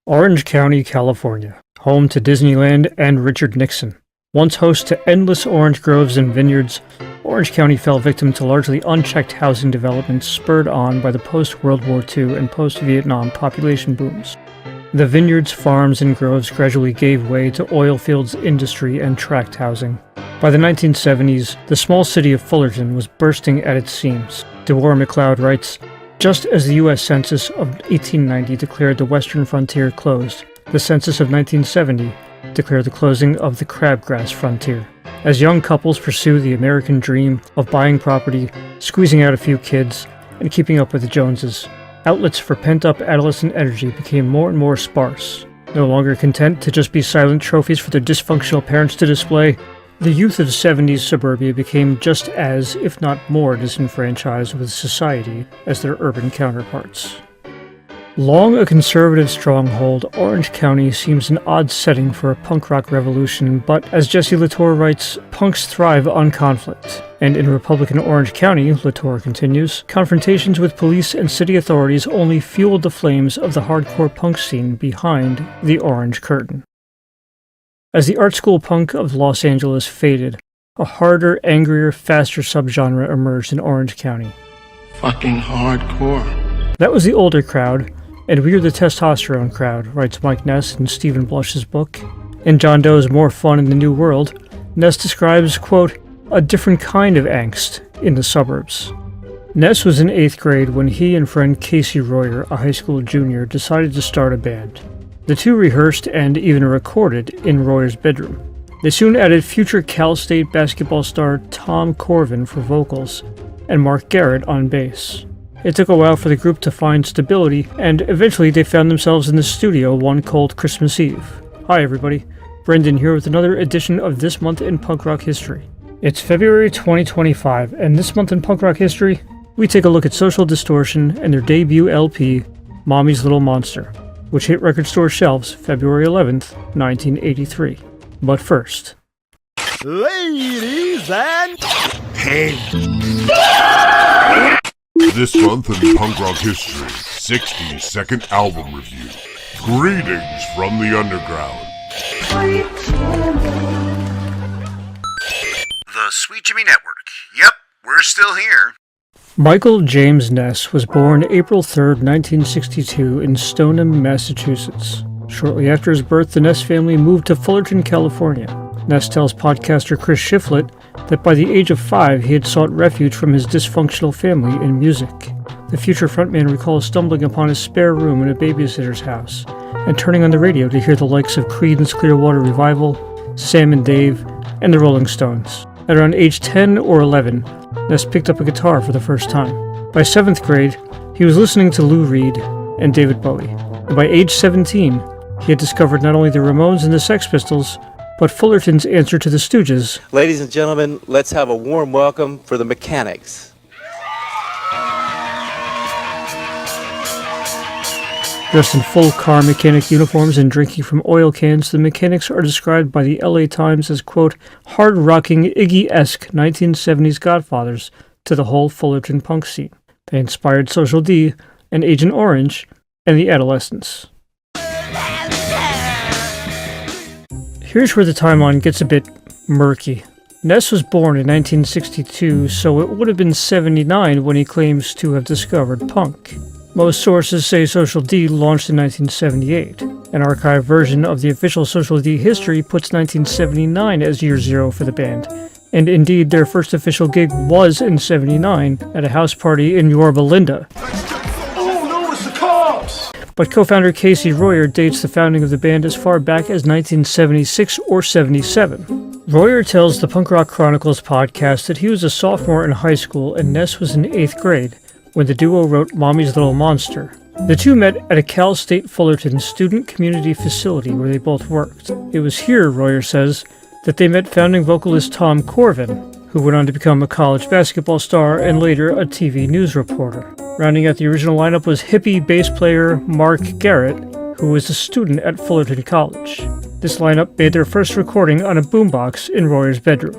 Orange County, California, home to Disneyland and Richard Nixon. Once host to endless orange groves and vineyards, Orange County fell victim to largely unchecked housing developments spurred on by the post-World War II and post-Vietnam population booms. The vineyards, farms, and groves gradually gave way to oil fields, industry, and tract housing. By the 1970s, the small city of Fullerton was bursting at its seams. DeWar McLeod writes, "Just as the U.S. Census of 1890 declared the western frontier closed, the census of 1970 declared the closing of the crabgrass frontier. As young couples pursue the American dream of buying property, squeezing out a few kids, and keeping up with the Joneses, outlets for pent-up adolescent energy became more and more sparse. No longer content to just be silent trophies for their dysfunctional parents to display, the youth of 70s suburbia became just as, if not more, disenfranchised with society as their urban counterparts." Long a conservative stronghold, Orange County seems an odd setting for a punk rock revolution, but as Jesse Latour writes, punks thrive on conflict. And in Republican Orange County, Latour continues, confrontations with police and city authorities only fueled the flames of the hardcore punk scene behind the orange curtain. As the art school punk of Los Angeles faded, a harder, angrier, faster subgenre emerged in Orange County. Fucking hardcore. That was the older crowd, and we're the testosterone crowd, writes Mike Ness in Stephen Blush's book. In John Doe's More Fun in the New World, Ness describes, quote, "a different kind of angst in the suburbs." Ness was in 8th grade when he and friend Casey Royer, a high school junior, decided to start a band. The two rehearsed and even recorded in Royer's bedroom. They soon added future Cal State basketball star Tom Corvin for vocals and Mark Garrett on bass. It took a while for the group to find stability, and eventually they found themselves in the studio one cold Christmas Eve. Hi everybody, Brendan here with another edition of This Month in Punk Rock History. It's February 2025, and this month in punk rock history, we take a look at Social Distortion and their debut LP, Mommy's Little Monster, which hit record store shelves February 11th, 1983. But first, ladies and this month in punk rock history, 60-second album review. Greetings from the underground. The Sweet Jimmy Network. Yep, we're still here. Michael James Ness was born April 3rd, 1962 in Stoneham, Massachusetts. Shortly after his birth, the Ness family moved to Fullerton, California. Ness tells podcaster Chris Shiflett that by the age of 5 he had sought refuge from his dysfunctional family in music. The future frontman recalls stumbling upon his spare room in a babysitter's house and turning on the radio to hear the likes of Creedence Clearwater Revival, Sam and Dave, and the Rolling Stones. At around age 10 or 11, Ness picked up a guitar for the first time. By 7th grade, he was listening to Lou Reed and David Bowie. And by age 17, he had discovered not only the Ramones and the Sex Pistols, but Fullerton's answer to the Stooges. ladies and gentlemen, let's have a warm welcome for the Mechanics. Dressed in full car mechanic uniforms and drinking from oil cans, the Mechanics are described by the LA Times as, quote, hard-rocking, Iggy-esque 1970s godfathers to the whole Fullerton punk scene. They inspired Social D and Agent Orange and the Adolescents. Here's where the timeline gets a bit murky. Ness was born in 1962, so it would have been 79 when he claims to have discovered punk. Most sources say Social D launched in 1978. An archived version of the official Social D history puts 1979 as year zero for the band. And indeed, their first official gig was in 79 at a house party in Yorba Linda. But co-founder Casey Royer dates the founding of the band as far back as 1976 or 77. Royer tells the Punk Rock Chronicles podcast that he was a sophomore in high school and Ness was in 8th grade when the duo wrote Mommy's Little Monster. The two met at a Cal State Fullerton student community facility where they both worked. It was here, Royer says, that they met founding vocalist Tom Corvin, who went on to become a college basketball star and later a TV news reporter. Rounding out the original lineup was hippie bass player Mark Garrett, who was a student at Fullerton College. This lineup made their first recording on a boombox in Royer's bedroom.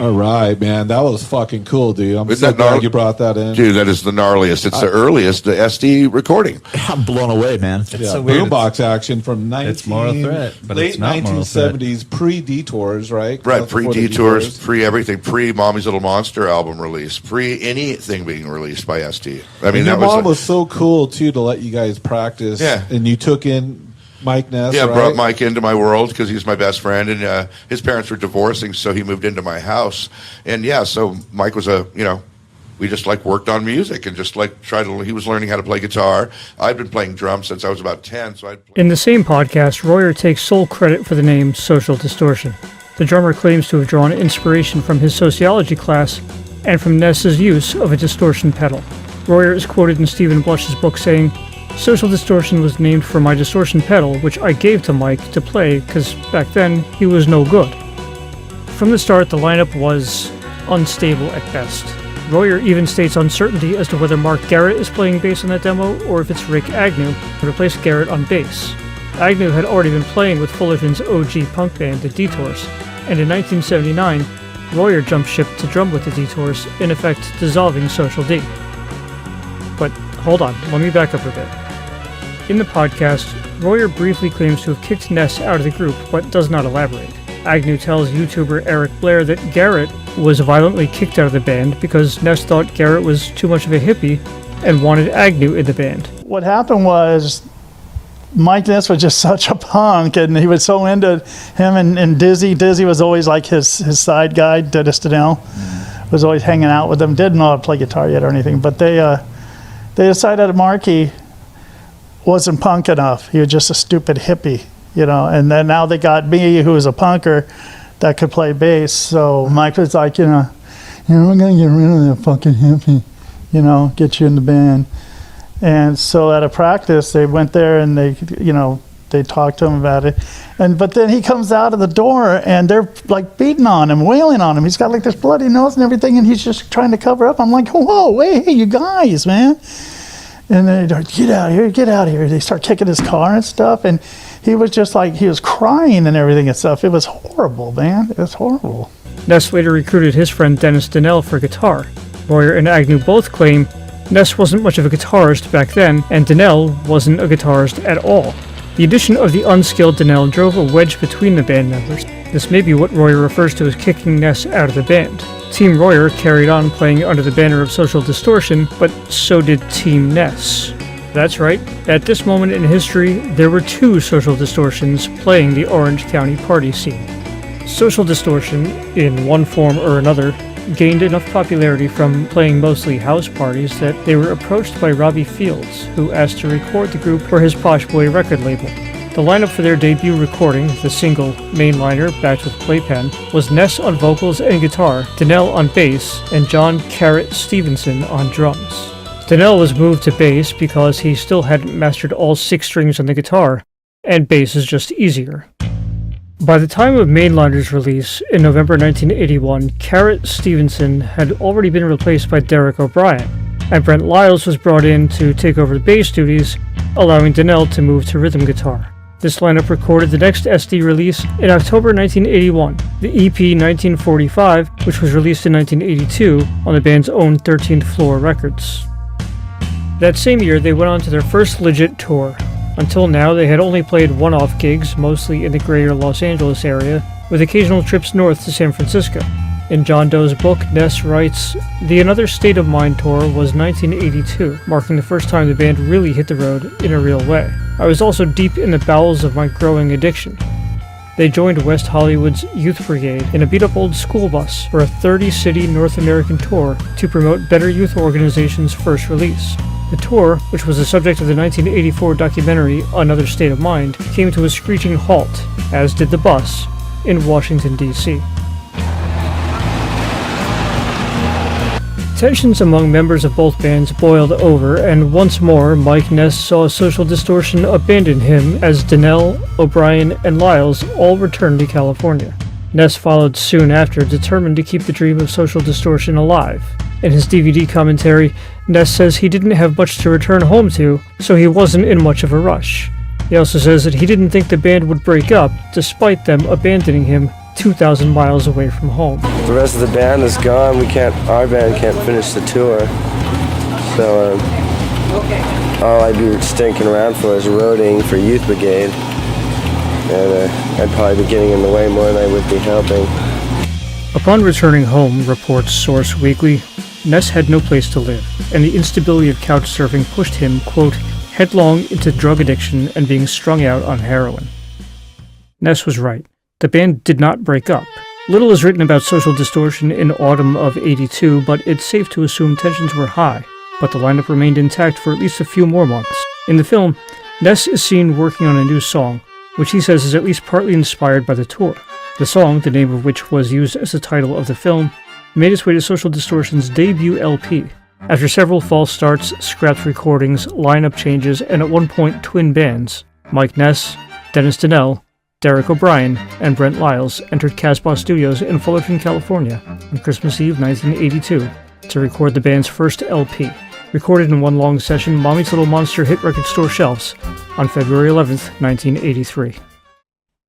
All right, man. That was fucking cool, dude. I'm Isn't so that glad you brought that in. Dude, that is the gnarliest. It's the earliest SD recording. I'm blown away, man. It's so weird. Boombox action from It's moral threat, but late it's not moral threat. 1970s, pre-Detours, right? Right, pre-Detours, pre-everything, pre-Mommy's Little Monster album release, pre-anything being released by SD. I mean, and your that mom was was so cool, too, to let you guys practice. Yeah. And you took in Mike Ness, yeah, right? brought Mike into my world because he's my best friend, and his parents were divorcing, so he moved into my house. And yeah, so Mike was we just like worked on music and just like he was learning how to play guitar. I'd been playing drums since I was about 10, so In the same podcast, Royer takes sole credit for the name Social Distortion. The drummer claims to have drawn inspiration from his sociology class and from Ness's use of a distortion pedal. Royer is quoted in Stephen Blush's book saying, "Social Distortion was named for my distortion pedal, which I gave to Mike to play because back then he was no good." From the start, the lineup was unstable at best. Royer even states uncertainty as to whether Mark Garrett is playing bass on that demo or if it's Rick Agnew who replaced Garrett on bass. Agnew had already been playing with Fullerton's OG punk band, the Detours, and in 1979, Royer jumped ship to drum with the Detours, in effect dissolving Social D. But hold on, let me back up a bit. In the podcast, Royer briefly claims to have kicked Ness out of the group, but does not elaborate. Agnew tells YouTuber Eric Blair that Garrett was violently kicked out of the band because Ness thought Garrett was too much of a hippie and wanted Agnew in the band. What happened was Mike Ness was just such a punk, and he was so into him and Dizzy. Dizzy was always like his side guy. Dennis Donnell was always hanging out with him. Didn't know how to play guitar yet or anything, but they decided that Marky wasn't punk enough. He was just a stupid hippie, and then now they got me, who was a punker that could play bass. So Mike was like, we're gonna get rid of that fucking hippie, get you in the band. And so at a practice, they went there and they talked to him about it. But then he comes out of the door and they're like beating on him, wailing on him. He's got like this bloody nose and everything, and he's just trying to cover up. I'm like, whoa, hey, you guys, man. And they're like, get out of here. They start kicking his car and stuff. And he was just like, he was crying and everything and stuff. It was horrible, man. It was horrible. Ness later recruited his friend Dennis Donnell for guitar. Royer and Agnew both claim Ness wasn't much of a guitarist back then, and Donnell wasn't a guitarist at all. The addition of the unskilled Donnell drove a wedge between the band members. This may be what Royer refers to as kicking Ness out of the band. Team Royer carried on playing under the banner of Social Distortion, but so did Team Ness. That's right, at this moment in history, there were two Social Distortions playing the Orange County party scene. Social Distortion, in one form or another, gained enough popularity from playing mostly house parties that they were approached by Robbie Fields, who asked to record the group for his Posh Boy record label. The lineup for their debut recording, the single Mainliner backed with Playpen, was Ness on vocals and guitar, Donnell on bass, and John Carrot Stevenson on drums. Donnell was moved to bass because he still hadn't mastered all 6 strings on the guitar, and bass is just easier. By the time of Mainliner's release in November 1981, Carrot Stevenson had already been replaced by Derek O'Brien, and Brent Lyles was brought in to take over the bass duties, allowing Donnell to move to rhythm guitar. This lineup recorded the next SD release in October 1981, the EP 1945, which was released in 1982 on the band's own 13th Floor Records. That same year, they went on to their first legit tour. Until now, they had only played one-off gigs, mostly in the greater Los Angeles area, with occasional trips north to San Francisco. In John Doe's book, Ness writes, "The Another State of Mind tour was 1982, marking the first time the band really hit the road in a real way. I was also deep in the bowels of my growing addiction." They joined West Hollywood's Youth Brigade in a beat-up old school bus for a 30-city North American tour to promote Better Youth Organization's first release. The tour, which was the subject of the 1984 documentary Another State of Mind, came to a screeching halt, as did the bus, in Washington, D.C. Tensions among members of both bands boiled over, and once more Mike Ness saw Social Distortion abandon him as Donnell, O'Brien, and Lyles all returned to California. Ness followed soon after, determined to keep the dream of Social Distortion alive. In his DVD commentary, Ness says he didn't have much to return home to, so he wasn't in much of a rush. He also says that he didn't think the band would break up, despite them abandoning him 2,000 miles away from home. The rest of the band is gone. Our band can't finish the tour. So all I'd be stinking around for is roading for Youth Brigade. And I'd probably be getting in the way more than I would be helping. Upon returning home, reports Source Weekly, Ness had no place to live, and the instability of couch surfing pushed him, quote, headlong into drug addiction and being strung out on heroin. Ness was right. The band did not break up. Little is written about Social Distortion in autumn of '82, but it's safe to assume tensions were high. But the lineup remained intact for at least a few more months. In the film, Ness is seen working on a new song, which he says is at least partly inspired by the tour. The song, the name of which was used as the title of the film, made its way to Social Distortion's debut LP. After several false starts, scrapped recordings, lineup changes, and at one point twin bands, Mike Ness, Dennis Donnell, Derek O'Brien, and Brent Lyles entered Casbah Studios in Fullerton, California on Christmas Eve 1982 to record the band's first LP. Recorded in one long session, Mommy's Little Monster hit record store shelves on February 11th, 1983.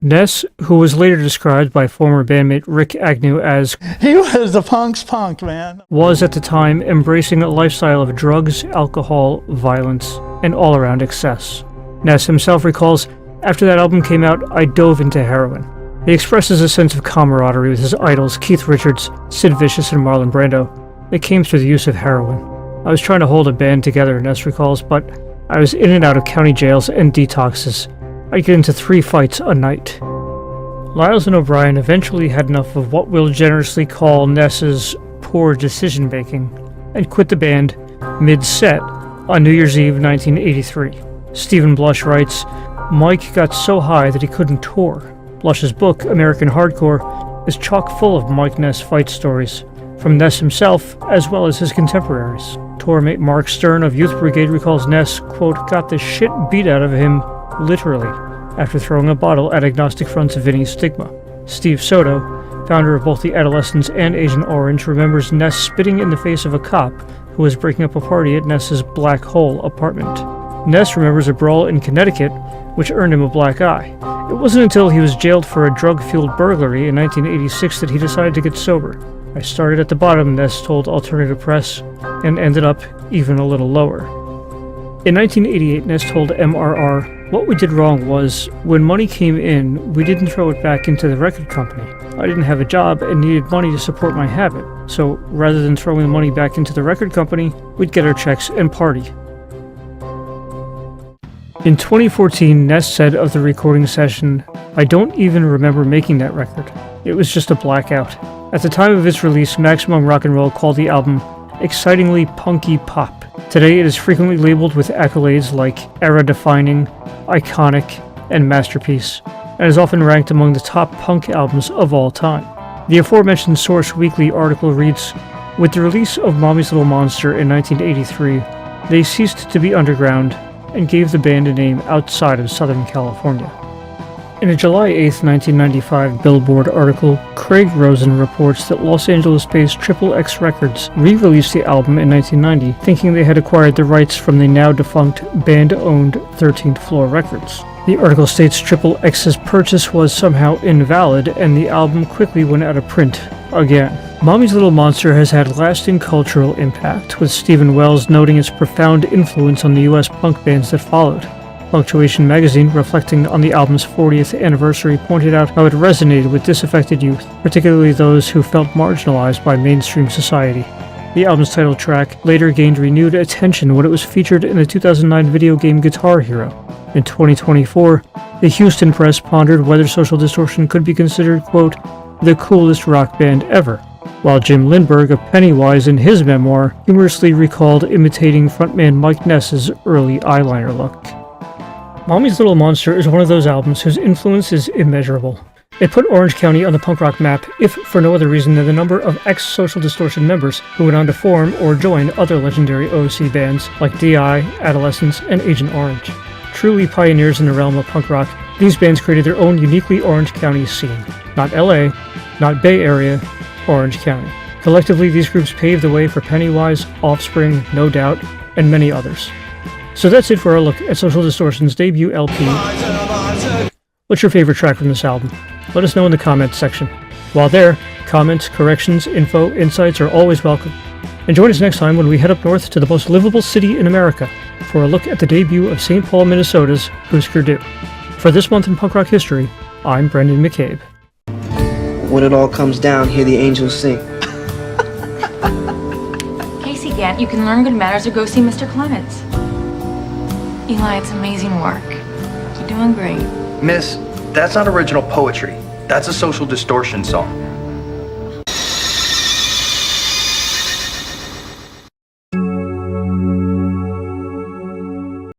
Ness, who was later described by former bandmate Rick Agnew as He was the punk's punk, man. was at the time embracing a lifestyle of drugs, alcohol, violence, and all-around excess. Ness himself recalls, after that album came out, I dove into heroin. He expresses a sense of camaraderie with his idols Keith Richards, Sid Vicious, and Marlon Brando. It came through the use of heroin. I was trying to hold a band together, Ness recalls, but I was in and out of county jails and detoxes. I'd get into 3 fights a night. Lyles and O'Brien eventually had enough of what we'll generously call Ness's poor decision-making and quit the band mid-set on New Year's Eve 1983. Stephen Blush writes, Mike got so high that he couldn't tour. Blush's book, American Hardcore, is chock full of Mike Ness fight stories, from Ness himself as well as his contemporaries. Tour mate Mark Stern of Youth Brigade recalls Ness, quote, got the shit beat out of him, literally, after throwing a bottle at Agnostic Front's Vinny Stigma. Steve Soto, founder of both the Adolescents and Agent Orange, remembers Ness spitting in the face of a cop who was breaking up a party at Ness's Black Hole apartment. Ness remembers a brawl in Connecticut, which earned him a black eye. It wasn't until he was jailed for a drug-fueled burglary in 1986 that he decided to get sober. I started at the bottom, Ness told Alternative Press, and ended up even a little lower. In 1988, Ness told MRR, what we did wrong was, when money came in, we didn't throw it back into the record company. I didn't have a job and needed money to support my habit, so rather than throwing the money back into the record company, we'd get our checks and party. In 2014, Ness said of the recording session, I don't even remember making that record. It was just a blackout. At the time of its release, Maximum Rock and Roll called the album excitingly punky pop. Today it is frequently labeled with accolades like era-defining, iconic, and masterpiece, and is often ranked among the top punk albums of all time. The aforementioned Source Weekly article reads, with the release of Mommy's Little Monster in 1983, they ceased to be underground and gave the band a name outside of Southern California. In a July 8, 1995 Billboard article, Craig Rosen reports that Los Angeles-based XXX Records re-released the album in 1990, thinking they had acquired the rights from the now-defunct band-owned 13th Floor Records. The article states XXX's purchase was somehow invalid, and the album quickly went out of print again. Mommy's Little Monster has had lasting cultural impact, with Stephen Wells noting its profound influence on the U.S. punk bands that followed. Punctuation magazine, reflecting on the album's 40th anniversary, pointed out how it resonated with disaffected youth, particularly those who felt marginalized by mainstream society. The album's title track later gained renewed attention when it was featured in the 2009 video game Guitar Hero. In 2024, the Houston Press pondered whether Social Distortion could be considered, quote, the coolest rock band ever, while Jim Lindberg of Pennywise in his memoir humorously recalled imitating frontman Mike Ness's early eyeliner look. Mommy's Little Monster is one of those albums whose influence is immeasurable. It put Orange County on the punk rock map, if for no other reason than the number of ex-Social Distortion members who went on to form or join other legendary OC bands like D.I., Adolescents, and Agent Orange. Truly pioneers in the realm of punk rock, these bands created their own uniquely Orange County scene. Not LA, not Bay Area, Orange County. Collectively, these groups paved the way for Pennywise, Offspring, No Doubt, and many others. So that's it for our look at Social Distortion's debut LP. What's your favorite track from this album? Let us know in the comments section. While there, comments, corrections, info, insights are always welcome. And join us next time when we head up north to the most livable city in America for a look at the debut of St. Paul, Minnesota's Husker Du. For this month in punk rock history, I'm Brendan McCabe. When it all comes down, hear the angels sing. Casey Gant, you can learn good manners or go see Mr. Clements. Eli, it's amazing work. You're doing great. Miss, that's not original poetry. That's a Social Distortion song.